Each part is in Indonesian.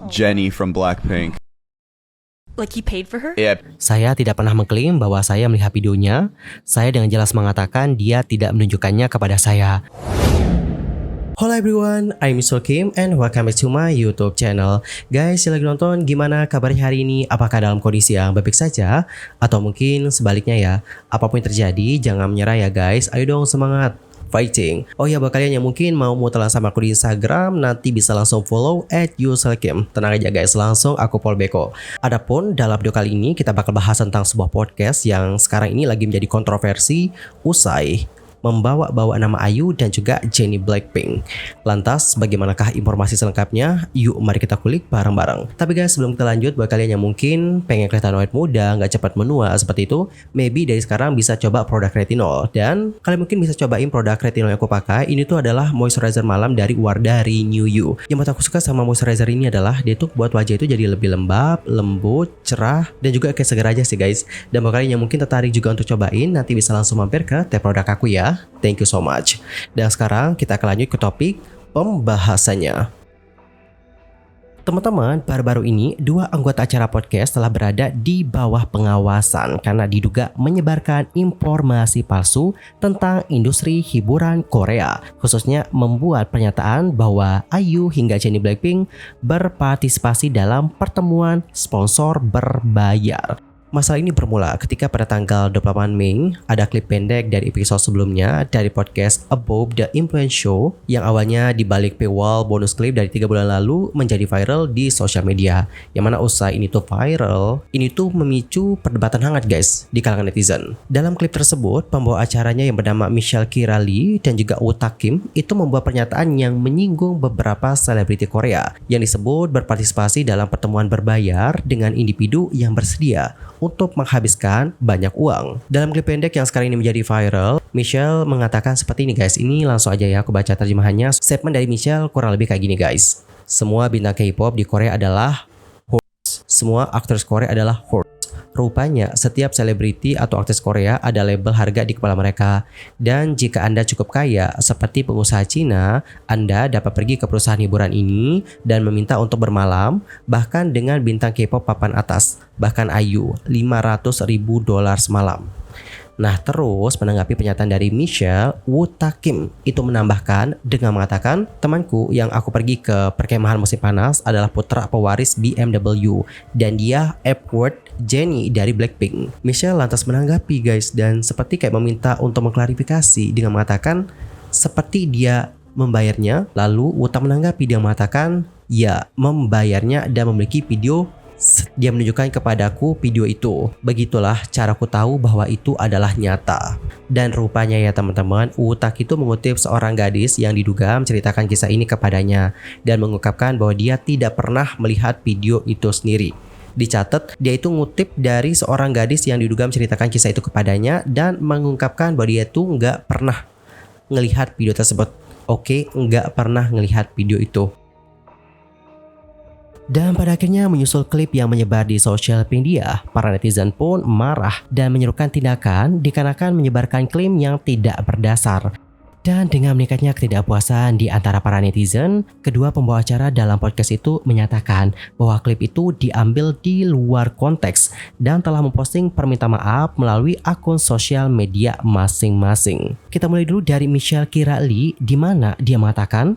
Jennie from Blackpink. Like he paid for her? Yeah. Saya tidak pernah mengklaim bahwa saya melihat videonya. Saya dengan jelas mengatakan dia tidak menunjukkannya kepada saya. Hello everyone, I'm Mr. Kim and welcome back to my YouTube channel. Guys, yang lagi nonton, gimana kabarnya hari ini? Apakah dalam kondisi yang baik saja? Atau mungkin sebaliknya ya? Apapun yang terjadi, jangan menyerah ya guys. Ayo dong semangat. Fighting. Oh ya, buat kalian yang mungkin mau mutelan sama aku di Instagram, nanti bisa langsung follow @yuselkim. Tenang aja guys, langsung aku follow Beko. Adapun dalam video kali ini kita bakal bahas tentang sebuah podcast yang sekarang ini lagi menjadi kontroversi usai membawa nama Ayu dan juga Jennie Blackpink. Lantas, bagaimanakah informasi selengkapnya? Yuk, mari kita kulik bareng-bareng. Tapi guys, sebelum kita lanjut, buat kalian yang mungkin pengen kelihatan awet muda, nggak cepat menua seperti itu, maybe dari sekarang bisa coba produk retinol. Dan kalian mungkin bisa cobain produk retinol yang aku pakai. Ini tuh adalah moisturizer malam dari Wardah Renew You. Yang buat aku suka sama moisturizer ini adalah dia tuh buat wajah itu jadi lebih lembab, lembut, cerah, dan juga kayak segar aja sih guys. Dan buat kalian yang mungkin tertarik juga untuk cobain, nanti bisa langsung mampir ke tab produk aku ya. Thank you so much. Dan sekarang kita akan lanjut ke topik pembahasannya. Teman-teman, baru-baru ini dua anggota acara podcast telah berada di bawah pengawasan karena diduga menyebarkan informasi palsu tentang industri hiburan Korea, khususnya membuat pernyataan bahwa Ayu hingga Jennie Blackpink berpartisipasi dalam pertemuan sponsor berbayar. Masalah ini bermula ketika pada tanggal 28 Mei ada klip pendek dari episode sebelumnya dari podcast Above the Influence Show yang awalnya dibalik paywall bonus klip dari 3 bulan lalu menjadi viral di sosial media. Yang mana usai ini tuh viral, ini tuh memicu perdebatan hangat guys di kalangan netizen. Dalam klip tersebut, pembawa acaranya yang bernama Michelle Kirali dan juga Woo Tak Kim itu membuat pernyataan yang menyinggung beberapa selebriti Korea yang disebut berpartisipasi dalam pertemuan berbayar dengan individu yang bersedia untuk menghabiskan banyak uang. Dalam klip pendek yang sekarang ini menjadi viral, Michelle mengatakan seperti ini guys. Ini langsung aja ya aku baca terjemahannya. Statement dari Michelle kurang lebih kayak gini guys. Semua bintang K-pop di Korea adalah horse. Semua aktris Korea adalah horse. Rupanya setiap selebriti atau artis Korea ada label harga di kepala mereka. Dan jika Anda cukup kaya seperti pengusaha Cina, Anda dapat pergi ke perusahaan hiburan ini dan meminta untuk bermalam, bahkan dengan bintang K-pop papan atas, bahkan Ayu, $500,000 semalam. Nah, terus menanggapi pernyataan dari Michelle, Woo Tak Kim itu menambahkan dengan mengatakan, temanku yang aku pergi ke perkemahan musim panas adalah putra pewaris BMW dan dia Edward Jennie dari Blackpink. Michelle lantas menanggapi guys dan seperti kayak meminta untuk mengklarifikasi dengan mengatakan seperti dia membayarnya. Lalu Woo Tak menanggapi dengan mengatakan ya membayarnya dan memiliki video. Dia menunjukkan kepadaku video itu. Begitulah caraku tahu bahwa itu adalah nyata. Dan rupanya ya teman-teman, Woo Tak itu mengutip seorang gadis yang diduga menceritakan kisah ini kepadanya dan mengungkapkan bahwa dia tidak pernah melihat video itu sendiri. Dicatat, dia itu ngutip dari seorang gadis yang diduga menceritakan kisah itu kepadanya dan mengungkapkan bahwa dia itu nggak pernah ngelihat video tersebut. Oke, nggak pernah ngelihat video itu. Dan pada akhirnya menyusul klip yang menyebar di sosial media, para netizen pun marah dan menyerukan tindakan dikarenakan menyebarkan klaim yang tidak berdasar. Dan dengan meningkatnya ketidakpuasan di antara para netizen, kedua pembawa acara dalam podcast itu menyatakan bahwa klip itu diambil di luar konteks dan telah memposting permintaan maaf melalui akun sosial media masing-masing. Kita mulai dulu dari Michelle Kirali, di mana dia mengatakan,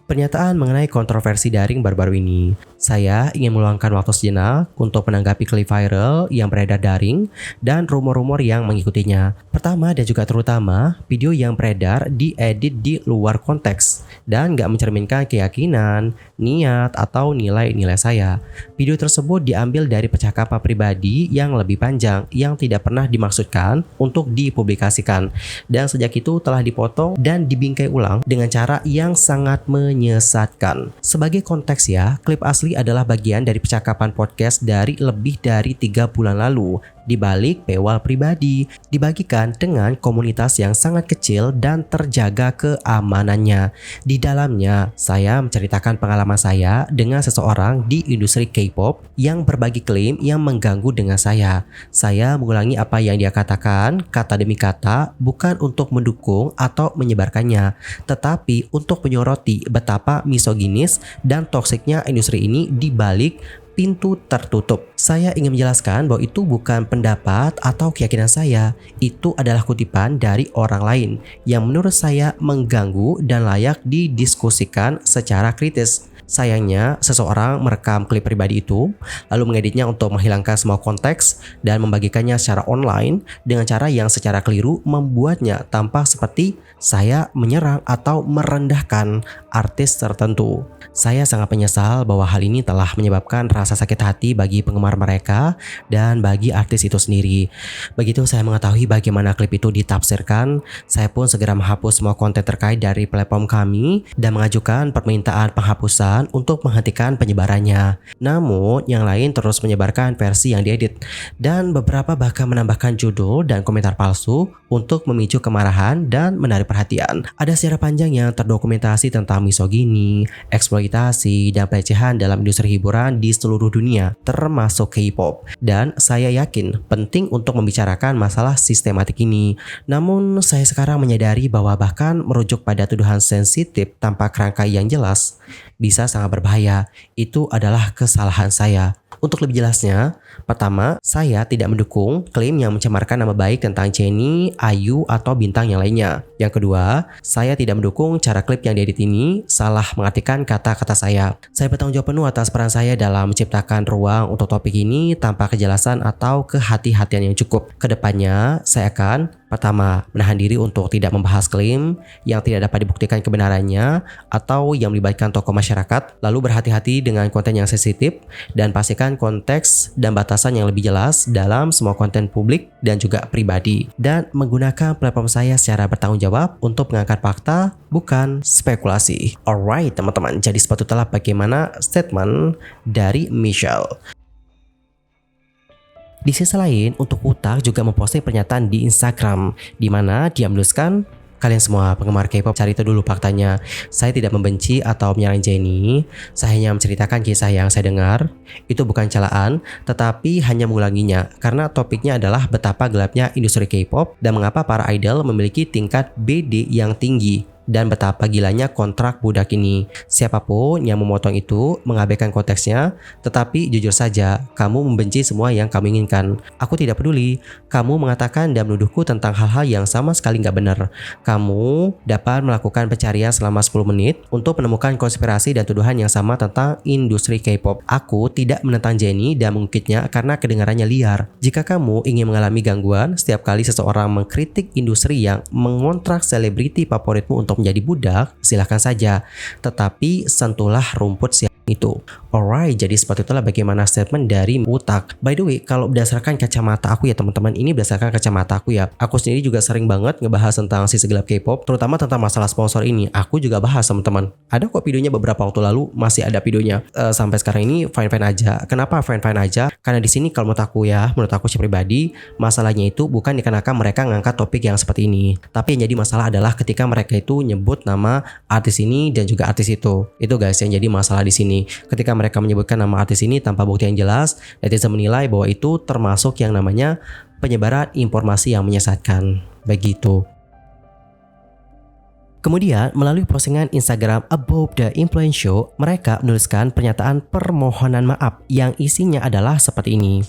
pernyataan mengenai kontroversi daring baru-baru ini. Saya ingin meluangkan waktu sejenak untuk menanggapi klip viral yang beredar daring dan rumor-rumor yang mengikutinya. Pertama dan juga terutama, video yang beredar diedit di luar konteks dan gak mencerminkan keyakinan, niat, atau nilai-nilai saya. Video tersebut diambil dari percakapan pribadi yang lebih panjang yang tidak pernah dimaksudkan untuk dipublikasikan. Dan sejak itu telah dipotong dan dibingkai ulang dengan cara yang sangat menyesatkan. Sebagai konteks ya, klip asli adalah bagian dari percakapan podcast dari lebih dari 3 bulan lalu di balik paywall pribadi, dibagikan dengan komunitas yang sangat kecil dan terjaga keamanannya. Di dalamnya, saya menceritakan pengalaman saya dengan seseorang di industri K-pop yang berbagi klaim yang mengganggu dengan saya. Saya mengulangi apa yang dia katakan, kata demi kata, bukan untuk mendukung atau menyebarkannya, tetapi untuk menyoroti betapa misoginis dan toksiknya industri ini di balik pintu tertutup. Saya ingin menjelaskan bahwa itu bukan pendapat atau keyakinan saya. Itu adalah kutipan dari orang lain yang menurut saya mengganggu dan layak didiskusikan secara kritis. Sayangnya, seseorang merekam klip pribadi itu, lalu mengeditnya untuk menghilangkan semua konteks dan membagikannya secara online dengan cara yang secara keliru membuatnya tampak seperti saya menyerang atau merendahkan artis tertentu. Saya sangat menyesal bahwa hal ini telah menyebabkan rasa sakit hati bagi penggemar mereka dan bagi artis itu sendiri. Begitu saya mengetahui bagaimana klip itu ditafsirkan, saya pun segera menghapus semua konten terkait dari platform kami dan mengajukan permintaan penghapusan untuk menghentikan penyebarannya. Namun, yang lain terus menyebarkan versi yang diedit dan beberapa bahkan menambahkan judul dan komentar palsu untuk memicu kemarahan dan menarik perhatian. Ada sejarah panjang yang terdokumentasi tentang misogini, eksploitasi, dan pelecehan dalam industri hiburan di seluruh dunia, termasuk K-pop. Dan saya yakin penting untuk membicarakan masalah sistematik ini. Namun, saya sekarang menyadari bahwa bahkan merujuk pada tuduhan sensitif tanpa kerangka yang jelas bisa sangat berbahaya. Itu adalah kesalahan saya. Untuk lebih jelasnya, pertama, saya tidak mendukung klaim yang mencemarkan nama baik tentang Jennie, Ayu, atau bintang yang lainnya. Yang kedua, saya tidak mendukung cara klip yang diedit ini salah mengartikan kata-kata saya. Saya bertanggung jawab penuh atas peran saya dalam menciptakan ruang untuk topik ini tanpa kejelasan atau kehati-hatian yang cukup. Kedepannya, saya akan pertama, menahan diri untuk tidak membahas klaim yang tidak dapat dibuktikan kebenarannya atau yang melibatkan tokoh masyarakat, lalu berhati-hati dengan konten yang sensitif dan pastikan konteks dan batasan yang lebih jelas dalam semua konten publik dan juga pribadi, dan menggunakan platform saya secara bertanggung jawab untuk mengangkat fakta, bukan spekulasi. Alright teman-teman, jadi sepatutnya bagaimana statement dari Michelle. Di sisi lain, untuk Utak juga memposting pernyataan di Instagram, di mana dia menuliskan, kalian semua penggemar K-pop cari itu dulu faktanya. Saya tidak membenci atau menyerang Jennie. Saya hanya menceritakan kisah yang saya dengar. Itu bukan celaan, tetapi hanya mengulanginya. Karena topiknya adalah betapa gelapnya industri K-pop dan mengapa para idol memiliki tingkat BD yang tinggi. Dan betapa gilanya kontrak budak ini. Siapapun yang memotong itu mengabaikan konteksnya, tetapi jujur saja, kamu membenci semua yang kamu inginkan. Aku tidak peduli. Kamu mengatakan dan menuduhku tentang hal-hal yang sama sekali nggak benar. Kamu dapat melakukan pencarian selama 10 menit untuk menemukan konspirasi dan tuduhan yang sama tentang industri K-pop. Aku tidak menentang Jennie dan mengungkitnya karena kedengarannya liar. Jika kamu ingin mengalami gangguan setiap kali seseorang mengkritik industri yang mengontrak selebriti favoritmu untuk menjadi budak, silahkan saja. Tetapi sentuhlah rumput itu. Alright, jadi seperti itulah bagaimana statement dari Utak. By the way, kalau berdasarkan kacamata aku ya teman-teman, ini berdasarkan kacamata aku ya. Aku sendiri juga sering banget ngebahas tentang sisi gelap K-pop, terutama tentang masalah sponsor ini. Aku juga bahas teman-teman. Ada kok videonya beberapa waktu lalu, masih ada videonya. Sampai sekarang ini fine-fine aja. Kenapa fine-fine aja? Karena di sini kalau menurut aku sih pribadi, masalahnya itu bukan dikarenakan mereka ngangkat topik yang seperti ini. Tapi yang jadi masalah adalah ketika mereka itu nyebut nama artis ini dan juga artis itu. Itu guys yang jadi masalah di sini. Ketika mereka menyebutkan nama artis ini tanpa bukti yang jelas, netizen menilai bahwa itu termasuk yang namanya penyebaran informasi yang menyesatkan. Begitu. Kemudian, melalui postingan Instagram Above the Influence Show, mereka menuliskan pernyataan permohonan maaf yang isinya adalah seperti ini.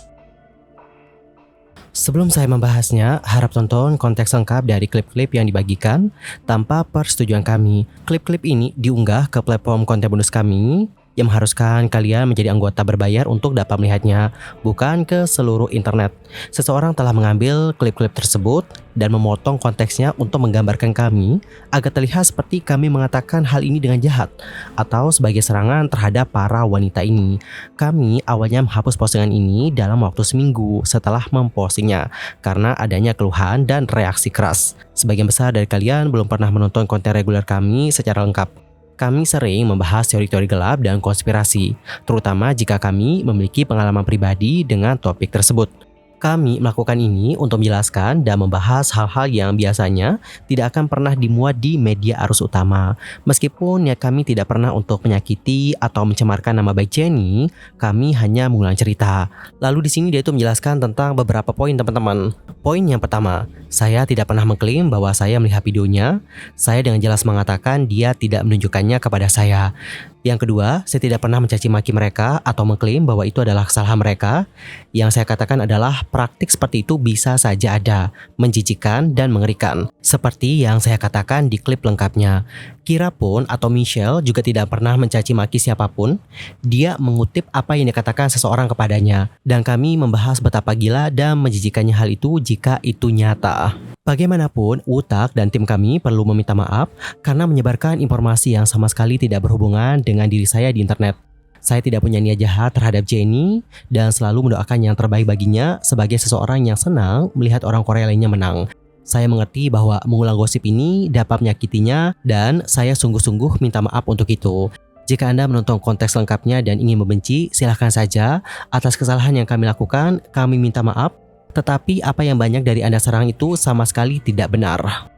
Sebelum saya membahasnya, harap tonton konteks lengkap dari klip-klip yang dibagikan tanpa persetujuan kami. Klip-klip ini diunggah ke platform konten bonus kami yang mengharuskan kalian menjadi anggota berbayar untuk dapat melihatnya, bukan ke seluruh internet. Seseorang telah mengambil klip-klip tersebut dan memotong konteksnya untuk menggambarkan kami agar terlihat seperti kami mengatakan hal ini dengan jahat atau sebagai serangan terhadap para wanita ini. Kami awalnya menghapus postingan ini dalam waktu seminggu setelah mempostingnya karena adanya keluhan dan reaksi keras. Sebagian besar dari kalian belum pernah menonton konten reguler kami secara lengkap. Kami sering membahas teori-teori gelap dan konspirasi, terutama jika kami memiliki pengalaman pribadi dengan topik tersebut. Kami melakukan ini untuk menjelaskan dan membahas hal-hal yang biasanya tidak akan pernah dimuat di media arus utama. Meskipun niat kami tidak pernah untuk menyakiti atau mencemarkan nama baik Jennie, kami hanya mengulang cerita. Lalu di sini dia itu menjelaskan tentang beberapa poin teman-teman. Poin yang pertama, saya tidak pernah mengklaim bahwa saya melihat videonya. Saya dengan jelas mengatakan dia tidak menunjukkannya kepada saya. Yang kedua, saya tidak pernah mencaci maki mereka atau mengklaim bahwa itu adalah kesalahan mereka. Yang saya katakan adalah praktik seperti itu bisa saja ada, menjijikan dan mengerikan. Seperti yang saya katakan di klip lengkapnya. Kira pun atau Michelle juga tidak pernah mencaci maki siapapun. Dia mengutip apa yang dikatakan seseorang kepadanya. Dan kami membahas betapa gila dan menjijikannya hal itu jika itu nyata. Bagaimanapun, Wutak dan tim kami perlu meminta maaf karena menyebarkan informasi yang sama sekali tidak berhubungan dengan diri saya di internet. Saya tidak punya niat jahat terhadap Jennie dan selalu mendoakan yang terbaik baginya sebagai seseorang yang senang melihat orang Korea lainnya menang. Saya mengerti bahwa mengulang gosip ini dapat menyakitinya dan saya sungguh-sungguh minta maaf untuk itu. Jika Anda menonton konteks lengkapnya dan ingin membenci, silahkan saja. Atas kesalahan yang kami lakukan, kami minta maaf. Tetapi apa yang banyak dari Anda serang itu sama sekali tidak benar.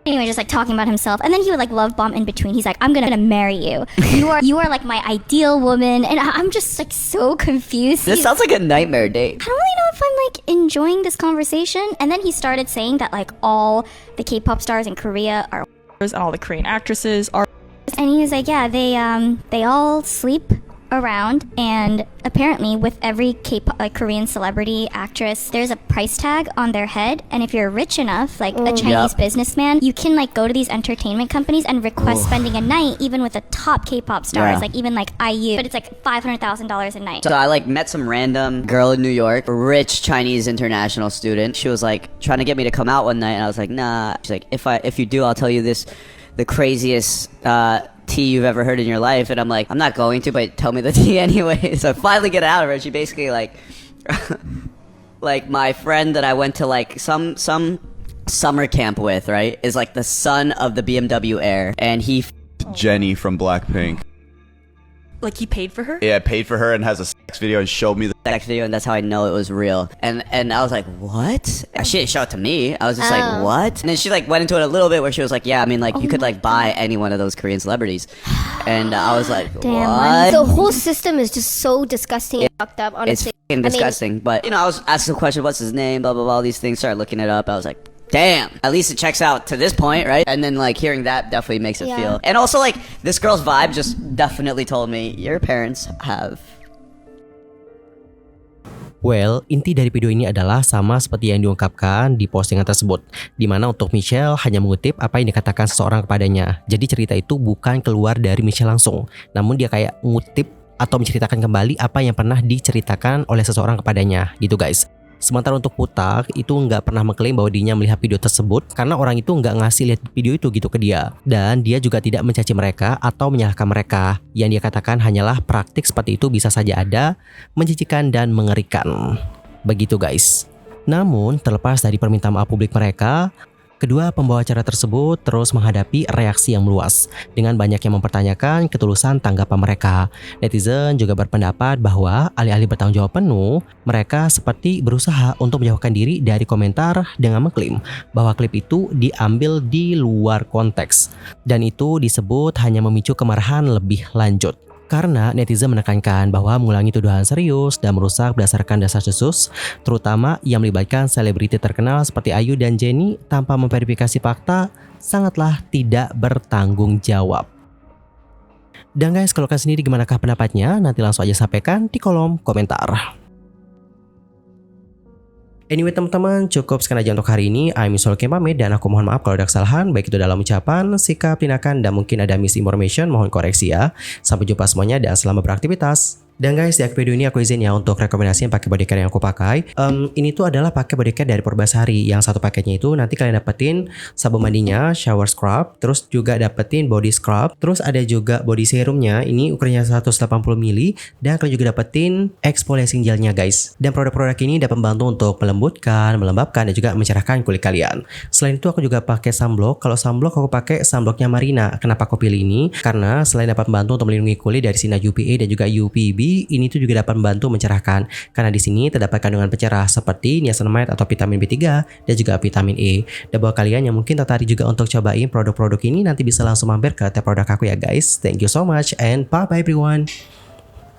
Anyway, just like talking about himself, and then he would like love bomb in between. He's like, "I'm gonna marry you. You are like my ideal woman," and I'm just like so confused. This sounds like a nightmare date. I don't really know if I'm like enjoying this conversation. And then he started saying that like all the K-pop stars in Korea are, And all the Korean actresses are. and he was like, yeah, they all sleep around, and apparently with every K-pop like Korean celebrity actress, there's a price tag on their head, and if you're rich enough, like a Chinese businessman, you can like go to these entertainment companies and request spending a night even with the top K-pop stars, like even like IU, but it's like $500,000 a night. So I like met some random girl in New York, a rich Chinese international student. She was like trying to get me to come out one night, and I was like, nah. She's like, if you do, I'll tell you the craziest tea you've ever heard in your life. And I'm like, I'm not going to, but tell me the tea anyway. So I finally get it out of her. She basically like like my friend that I went to like some summer camp with, right, is like the son of the BMW heir, and he Jennie from Blackpink. Like he paid for her? Yeah, paid for her and has a sex video and showed me the sex video, and that's how I know it was real. And I was like, what? She didn't show it to me. I was just like, what? And then she like went into it a little bit where she was like, yeah, I mean, like you could like buy any one of those Korean celebrities. And I was like, what? The whole system is just so disgusting and fucked up, honestly. It's fucking disgusting. But you know, I was asking the question, what's his name? Blah blah blah. All these things. Started looking it up. I was like, damn, at least it checks out to this point, right? And then like hearing that definitely makes it feel. And also like this girl's vibe just definitely told me your parents have. Well, inti dari video ini adalah sama seperti yang diungkapkan di postingan tersebut, di mana untuk Michelle hanya mengutip apa yang dikatakan seseorang kepadanya. Jadi cerita itu bukan keluar dari Michelle langsung, namun dia kayak ngutip atau menceritakan kembali apa yang pernah diceritakan oleh seseorang kepadanya, gitu guys. Sementara untuk Wutak itu nggak pernah mengklaim bahwa dirinya melihat video tersebut karena orang itu nggak ngasih lihat video itu gitu ke dia. Dan dia juga tidak mencaci mereka atau menyalahkan mereka. Yang dia katakan hanyalah praktik seperti itu bisa saja ada, menjijikan dan mengerikan. Begitu guys. Namun terlepas dari permintaan maaf publik mereka, kedua pembawa acara tersebut terus menghadapi reaksi yang meluas dengan banyak yang mempertanyakan ketulusan tanggapan mereka. Netizen juga berpendapat bahwa alih-alih bertanggung jawab penuh, mereka seperti berusaha untuk menjauhkan diri dari komentar dengan mengklaim bahwa klip itu diambil di luar konteks dan itu disebut hanya memicu kemarahan lebih lanjut. Karena netizen menekankan bahwa mengulangi tuduhan serius dan merusak berdasarkan dasar-desus, terutama yang melibatkan selebriti terkenal seperti IU dan Jennie tanpa memverifikasi fakta, sangatlah tidak bertanggung jawab. Dan guys, kalau kalian sendiri gimanakah pendapatnya? Nanti langsung aja sampaikan di kolom komentar. Anyway teman-teman, cukup sekian aja untuk hari ini. I'm Misol pamit dan aku mohon maaf kalau ada kesalahan, baik itu dalam ucapan, sikap, tindakan, dan mungkin ada misinformation, mohon koreksi ya. Sampai jumpa semuanya dan selamat beraktivitas. Dan guys, di akhir video ini aku izin ya untuk rekomendasi yang pakai bodycare yang aku pakai. Ini tuh adalah pakai bodycare dari Purbasari. Yang satu paketnya itu nanti kalian dapetin sabun mandinya, shower scrub, terus juga dapetin body scrub, terus ada juga body serumnya. Ini ukurannya 180 ml dan kalian juga dapetin exfoliating gelnya guys. Dan produk-produk ini dapat membantu untuk melembutkan, melembabkan, dan juga mencerahkan kulit kalian. Selain itu aku juga pakai sunblock. Kalau sunblock aku pakai sunblocknya Marina. Kenapa aku pilih ini? Karena selain dapat membantu untuk melindungi kulit dari sinar UVA dan juga UVB, Terlebih, ini tuh juga dapat membantu mencerahkan karena di sini terdapat kandungan pencerah seperti niacinamide atau vitamin B3 dan juga vitamin E. Dan buat kalian yang mungkin tertarik juga untuk cobain produk-produk ini, nanti bisa langsung mampir ke tap produk aku ya guys. Thank you so much and bye bye everyone.